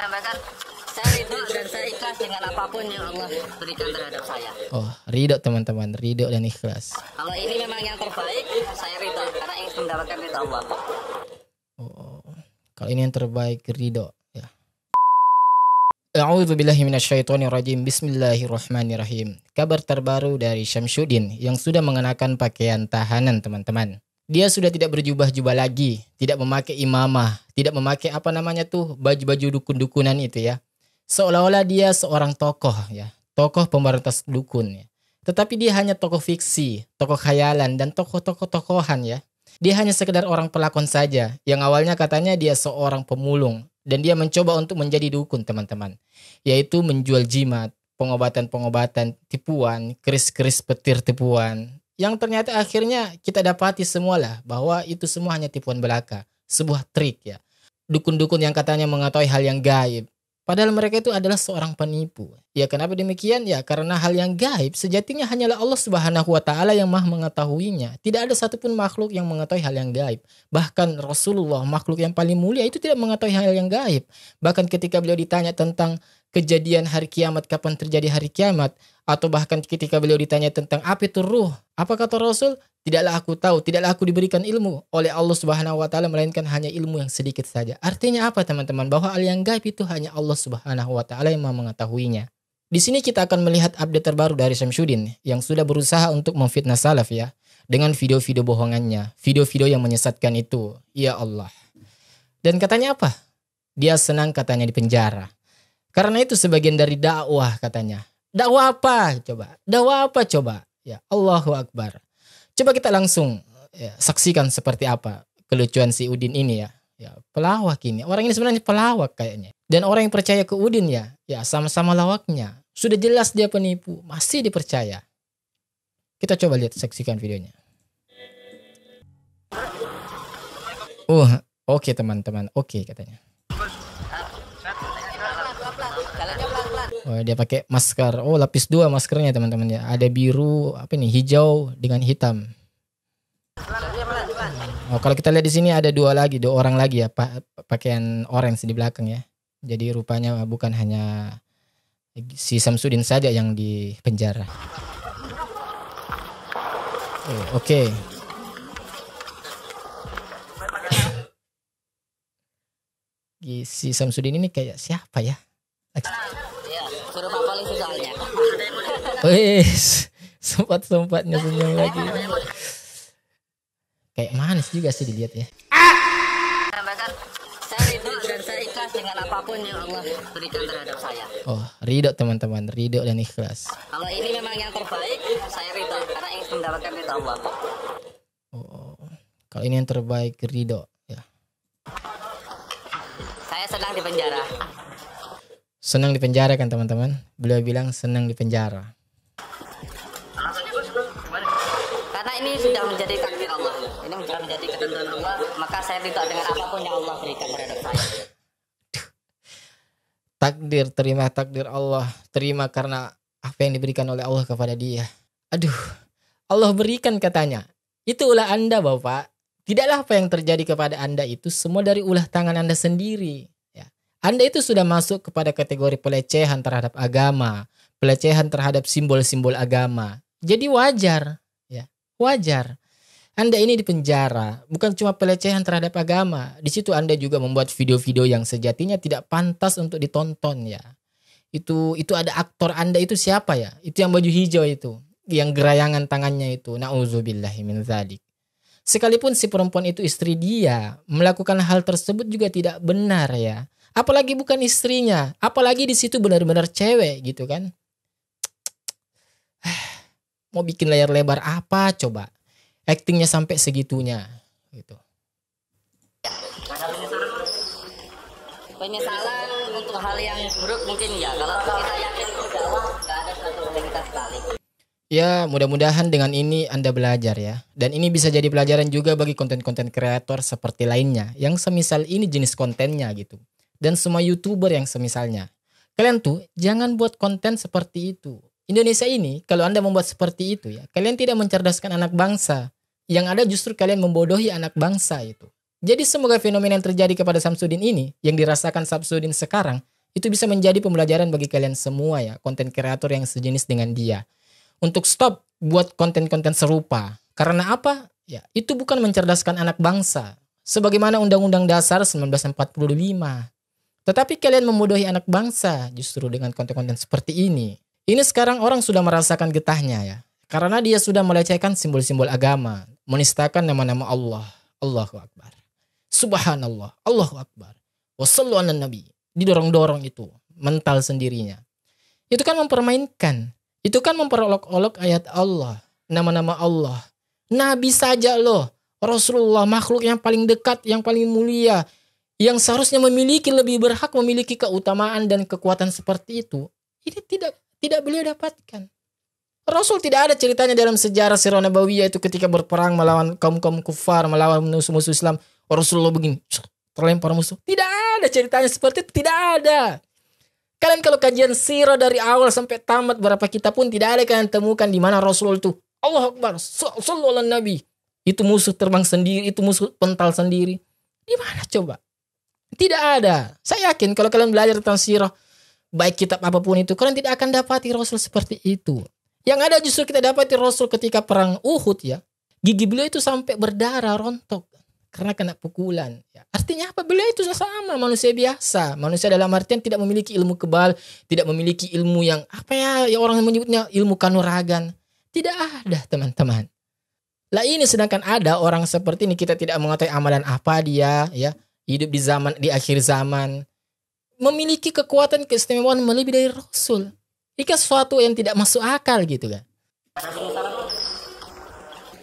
Bahkan saya ridho dan saya ikhlas dengan apapun yang Allah berikan terhadap saya. Oh, ridho teman-teman, ridho dan ikhlas. Kalau ini memang yang terbaik, saya ridho karena ingin mendapatkan ridho Allah. Oh, kalau ini yang terbaik, ridho ya. A'udzubillahi minasyaitonirrajim. Bismillahirrahmanirrahim. Kabar terbaru dari Syamsuddin yang sudah mengenakan pakaian tahanan, teman-teman. Dia sudah tidak berjubah-jubah lagi, tidak memakai imamah, tidak memakai baju-baju dukun-dukunan itu ya. Seolah-olah dia seorang tokoh ya, tokoh pemberantas dukun ya. Tetapi dia hanya tokoh fiksi, tokoh khayalan dan tokoh-tokoh-tokohan ya. Dia hanya sekedar orang pelakon saja, yang awalnya katanya dia seorang pemulung dan dia mencoba untuk menjadi dukun, teman-teman. Yaitu menjual jimat, pengobatan-pengobatan, tipuan, keris-keris petir tipuan. Yang ternyata akhirnya kita dapati semualah bahwa itu semua hanya tipuan belaka, sebuah trik ya. Dukun-dukun yang katanya mengetahui hal yang gaib, padahal mereka itu adalah seorang penipu. Ya kenapa demikian? Ya karena hal yang gaib sejatinya hanyalah Allah Subhanahu wa taala yang Maha mengetahuinya. Tidak ada satupun makhluk yang mengetahui hal yang gaib. Bahkan Rasulullah, makhluk yang paling mulia, itu tidak mengetahui hal yang gaib. Bahkan ketika beliau ditanya tentang kejadian hari kiamat, kapan terjadi hari kiamat, atau bahkan ketika beliau ditanya tentang apa itu ruh, apa kata Rasul? Tidaklah aku tahu, tidaklah aku diberikan ilmu oleh Allah Subhanahu wa taala melainkan hanya ilmu yang sedikit saja. Artinya apa, teman-teman? Bahwa hal yang gaib itu hanya Allah Subhanahu wa taala yang mengetahuinya. Di sini kita akan melihat update terbaru dari Syamsuddin yang sudah berusaha untuk memfitnah salaf ya, dengan video-video bohongannya, video-video yang menyesatkan itu. Ya Allah. Dan katanya apa? Dia senang katanya di penjara. Karena itu sebagian dari dakwah katanya. Dakwah apa? Coba. Dakwah apa coba? Ya, Allahu Akbar. Coba kita langsung ya, saksikan seperti apa kelucuan si Udin ini ya. Ya, pelawak ini. Orang ini sebenarnya pelawak kayaknya. Dan orang yang percaya ke Udin ya sama-sama lawaknya. Sudah jelas dia penipu, masih dipercaya. Kita coba lihat, saksikan videonya. Oke teman-teman, oke katanya. Oh, dia pakai masker. Oh, lapis 2 maskernya, teman-teman ya. Ada biru, hijau dengan hitam. Oh, kalau kita lihat di sini ada dua orang lagi ya, pakaian orange di belakang ya. Jadi rupanya bukan hanya si Syamsuddin saja yang di penjara. Oke. Si Syamsuddin ini kayak siapa ya? Suruh Pak Polisi soalnya. Sempat-sempatnya senyum lagi. Kayak manis juga sih dilihat ya. Bahkan saya ridho dan saya ikhlas dengan apapun yang Allah berikan terhadap saya. Oh, ridho teman-teman, ridho dan ikhlas. Kalau ini memang yang terbaik, saya ridho karena ingin mendapatkan ridho Allah. Oh, kalau ini yang terbaik, ridho ya. Saya senang di penjara. Senang di penjara kan teman-teman? Beliau bilang senang di penjara. Karena ini sudah menjadi takdir Allah. Ini sudah menjadi ketentuan Allah. Maka saya ridho dengan apapun yang Allah berikan terhadap saya. Takdir, terima takdir Allah. Terima karena apa yang diberikan oleh Allah kepada dia. Aduh, Allah berikan katanya. Itu ulah Anda Bapak. Tidaklah apa yang terjadi kepada Anda itu semua dari ulah tangan Anda sendiri. Anda itu sudah masuk kepada kategori pelecehan terhadap agama, pelecehan terhadap simbol-simbol agama. Jadi wajar, ya, wajar. Anda ini di penjara, bukan cuma pelecehan terhadap agama. Di situ Anda juga membuat video-video yang sejatinya tidak pantas untuk ditonton ya. Itu ada aktor Anda itu siapa ya? Itu yang baju hijau itu, yang gerayangan tangannya itu. Nauzubillahi min dzalik. Sekalipun si perempuan itu istri dia, melakukan hal tersebut juga tidak benar ya. Apalagi bukan istrinya, apalagi di situ benar-benar cewek gitu kan. Mau bikin layar lebar apa coba? Aktingnya sampai segitunya gitu. Penyesalan untuk hal yang buruk mungkin ya. Kalau kita yakin dakwah nggak ada satu kita sekali. Ya, mudah-mudahan dengan ini Anda belajar ya. Dan ini bisa jadi pelajaran juga bagi konten-konten kreator seperti lainnya yang semisal ini jenis kontennya gitu. Dan semua YouTuber yang semisalnya. Kalian tuh jangan buat konten seperti itu. Indonesia ini kalau Anda membuat seperti itu ya, kalian tidak mencerdaskan anak bangsa. Yang ada justru kalian membodohi anak bangsa itu. Jadi semoga fenomena yang terjadi kepada Samsudin ini, yang dirasakan Samsudin sekarang, itu bisa menjadi pembelajaran bagi kalian semua ya, konten kreator yang sejenis dengan dia. Untuk stop buat konten-konten serupa. Karena apa? Ya, itu bukan mencerdaskan anak bangsa. Sebagaimana Undang-Undang Dasar 1945. Tetapi kalian memudahi anak bangsa justru dengan konten-konten seperti ini. Ini sekarang orang sudah merasakan getahnya ya. Karena dia sudah melecehkan simbol-simbol agama. Menistakan nama-nama Allah. Allahu Akbar. Subhanallah. Allahu Akbar. Wassallu ala nabi. Didorong-dorong itu. Mental sendirinya. Itu kan mempermainkan. Itu kan memperolok-olok ayat Allah. Nama-nama Allah. Nabi saja loh. Rasulullah makhluk yang paling dekat. Yang paling mulia. Yang seharusnya memiliki lebih berhak memiliki keutamaan dan kekuatan seperti itu. Ini tidak beliau dapatkan. Rasul tidak ada ceritanya dalam sejarah Sirah Nabawiyah itu ketika berperang melawan kaum-kaum kufar, melawan musuh-musuh Islam. Rasulullah begini, terlempar musuh. Tidak ada ceritanya seperti itu, tidak ada. Kalian kalau kajian sirah dari awal sampai tamat berapa kitab pun tidak ada kalian temukan di mana Rasul itu Allah Akbar, sallallahu alaihi Nabi. Itu musuh terbang sendiri, itu musuh pental sendiri. Di mana coba? Tidak ada. Saya yakin kalau kalian belajar tentang sirah, baik kitab apapun itu, kalian tidak akan dapati Rasul seperti itu. Yang ada justru kita dapati Rasul ketika perang Uhud ya. Gigi beliau itu sampai berdarah, rontok. Karena kena pukulan. Ya. Artinya apa? Beliau itu sama manusia biasa. Manusia dalam artian tidak memiliki ilmu kebal. Tidak memiliki ilmu yang apa ya yang orang menyebutnya ilmu kanuragan. Tidak ada teman-teman. Lah ini sedangkan ada orang seperti ini. Kita tidak mengetahui amalan apa dia. Ya, hidup di akhir zaman. Memiliki kekuatan keistimewaan melebihi dari Rasul. Ini sesuatu yang tidak masuk akal gitu kan.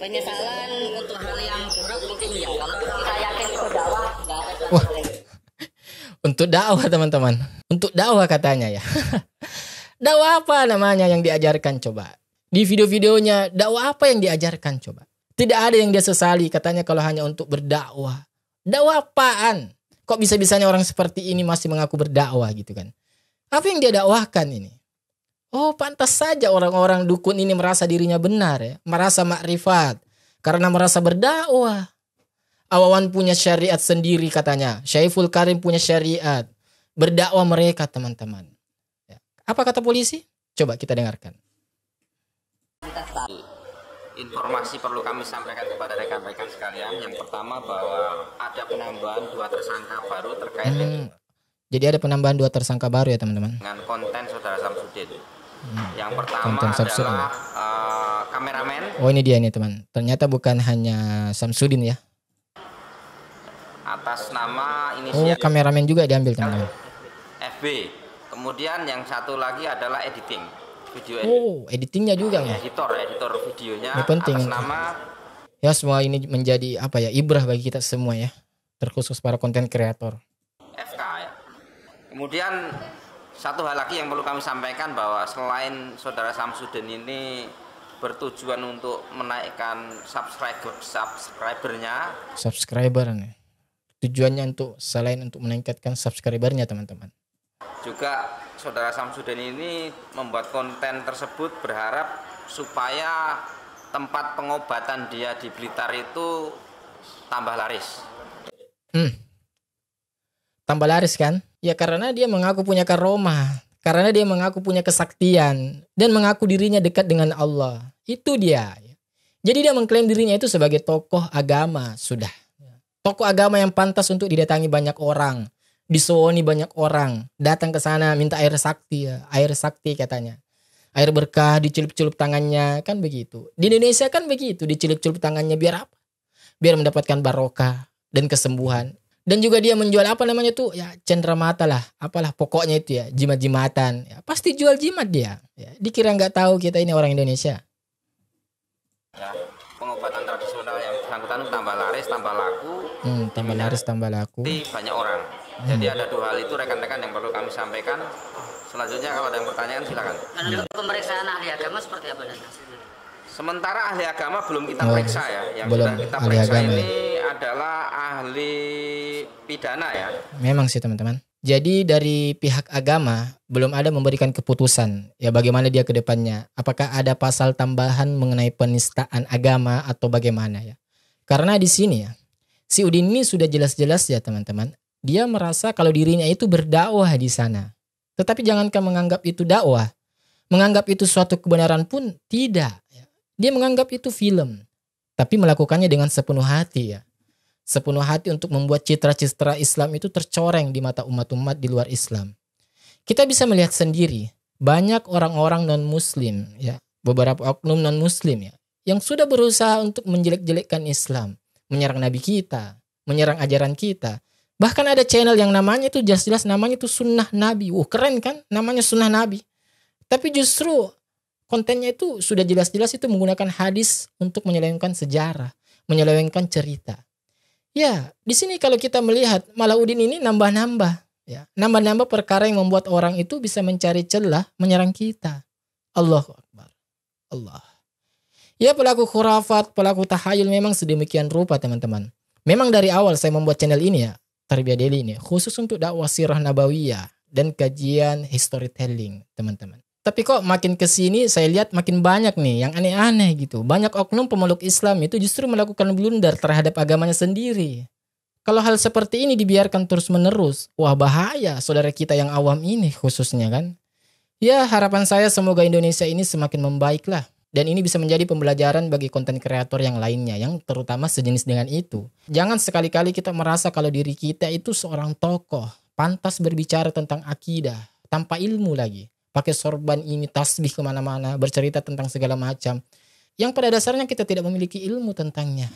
Penyesalan untuk hal yang buruk mungkin ya. Kalau kita yakin itu dakwah enggak ada. Wah. Untuk dakwah teman-teman. Untuk dakwah katanya ya. Dakwah apa namanya yang diajarkan coba? Di video-videonya dakwah apa yang diajarkan coba? Tidak ada yang dia sesali katanya kalau hanya untuk berdakwah. Dakwah apaan? Kok bisa-bisanya orang seperti ini masih mengaku berdakwah gitu kan? Apa yang dia dakwahkan ini? Oh, pantas saja orang-orang dukun ini merasa dirinya benar ya, merasa makrifat karena merasa berdakwah. Awawan punya syariat sendiri katanya. Syaiful Karim punya syariat. Berdakwah mereka teman-teman. Ya. Apa kata polisi? Coba kita dengarkan. Informasi perlu kami sampaikan kepada rekan-rekan sekalian. Yang pertama bahwa ada penambahan 2 tersangka baru terkait Jadi ada penambahan 2 tersangka baru ya teman-teman. dengan konten saudara Samsudin. Yang pertama adalah kameramen. Oh ini dia nih teman. Ternyata bukan hanya Samsudin ya. Atas nama Oh inisial kameramen juga diambil teman-teman. FB. Kemudian yang satu lagi adalah editing video. Oh editingnya juga ya. Editor videonya Ini penting. atas nama Ya semua ini menjadi apa ya ibrah bagi kita semua ya. Terkhusus para konten kreator. FK ya. Kemudian satu hal lagi yang perlu kami sampaikan bahwa selain saudara Samsudin ini bertujuan untuk menaikkan subscriber nih. Tujuannya selain untuk meningkatkan subscribernya teman-teman. Juga saudara Samsudin ini membuat konten tersebut berharap supaya tempat pengobatan dia di Blitar itu tambah laris. Tambah laris kan? Ya karena dia mengaku punya karomah. Karena dia mengaku punya kesaktian. Dan mengaku dirinya dekat dengan Allah. Itu dia. Jadi dia mengklaim dirinya itu sebagai tokoh agama. Sudah. Tokoh agama yang pantas untuk didatangi banyak orang. Disowoni banyak orang. Datang ke sana minta air sakti ya. Air sakti katanya. Air berkah dicelup-celup tangannya. Kan begitu. Di Indonesia kan begitu. Dicelup-celup tangannya biar apa? Biar mendapatkan barokah dan kesembuhan. Dan juga dia menjual apa namanya tuh ya cenderamata lah, apalah pokoknya itu ya jimat-jimatan. Ya, pasti jual jimat dia. Ya, dikira nggak tahu kita ini orang Indonesia. Ya, pengobatan tradisional yang bersangkutan tambah laris, tambah laku. Tambah laris, tambah laku. Di banyak orang. Jadi ada 2 hal itu rekan-rekan yang perlu kami sampaikan. Selanjutnya kalau ada yang pertanyaan silakan. Untuk pemeriksaan ahli agama seperti apa dan Sementara ahli agama belum kita periksa ya. Yang belum sudah kita ahli periksa agama ini adalah ahli pidana ya. Memang sih teman-teman. Jadi dari pihak agama belum ada memberikan keputusan ya bagaimana dia ke depannya. Apakah ada pasal tambahan mengenai penistaan agama atau bagaimana ya. Karena di sini ya Si Udin ini sudah jelas-jelas ya teman-teman. Dia merasa kalau dirinya itu berdakwah di sana. Tetapi jangankan menganggap itu dakwah. Menganggap itu suatu kebenaran pun tidak. Dia menganggap itu film. Tapi melakukannya dengan sepenuh hati ya. Sepenuh hati untuk membuat citra-citra Islam itu tercoreng di mata umat-umat di luar Islam. Kita bisa melihat sendiri. Banyak orang-orang non-muslim ya. Beberapa oknum non-muslim ya. Yang sudah berusaha untuk menjelek-jelekkan Islam. Menyerang Nabi kita, menyerang ajaran kita. Bahkan ada channel yang namanya itu jelas-jelas namanya itu Sunnah Nabi. Keren kan namanya Sunnah Nabi. Tapi justru kontennya itu sudah jelas-jelas itu menggunakan hadis untuk menyelewengkan sejarah, menyelewengkan cerita. Ya, di sini kalau kita melihat malah Udin ini nambah-nambah. Ya, nambah-nambah perkara yang membuat orang itu bisa mencari celah menyerang kita. Allahu Akbar. Allah. Ya pelaku khurafat, pelaku tahayul memang sedemikian rupa teman-teman. Memang dari awal saya membuat channel ini ya, Tarbiyah Daily ini, khusus untuk dakwah sirah nabawiyah dan kajian storytelling teman-teman. Tapi kok makin kesini saya lihat makin banyak nih yang aneh-aneh gitu. Banyak oknum pemeluk Islam itu justru melakukan blunder terhadap agamanya sendiri. Kalau hal seperti ini dibiarkan terus-menerus, wah bahaya saudara kita yang awam ini khususnya kan. Ya harapan saya semoga Indonesia ini semakin membaik lah. Dan ini bisa menjadi pembelajaran bagi konten kreator yang lainnya yang terutama sejenis dengan itu. Jangan sekali-kali kita merasa kalau diri kita itu seorang tokoh, pantas berbicara tentang akidah, tanpa ilmu lagi. Pakai sorban ini, tasbih kemana-mana, bercerita tentang segala macam. Yang pada dasarnya kita tidak memiliki ilmu tentangnya.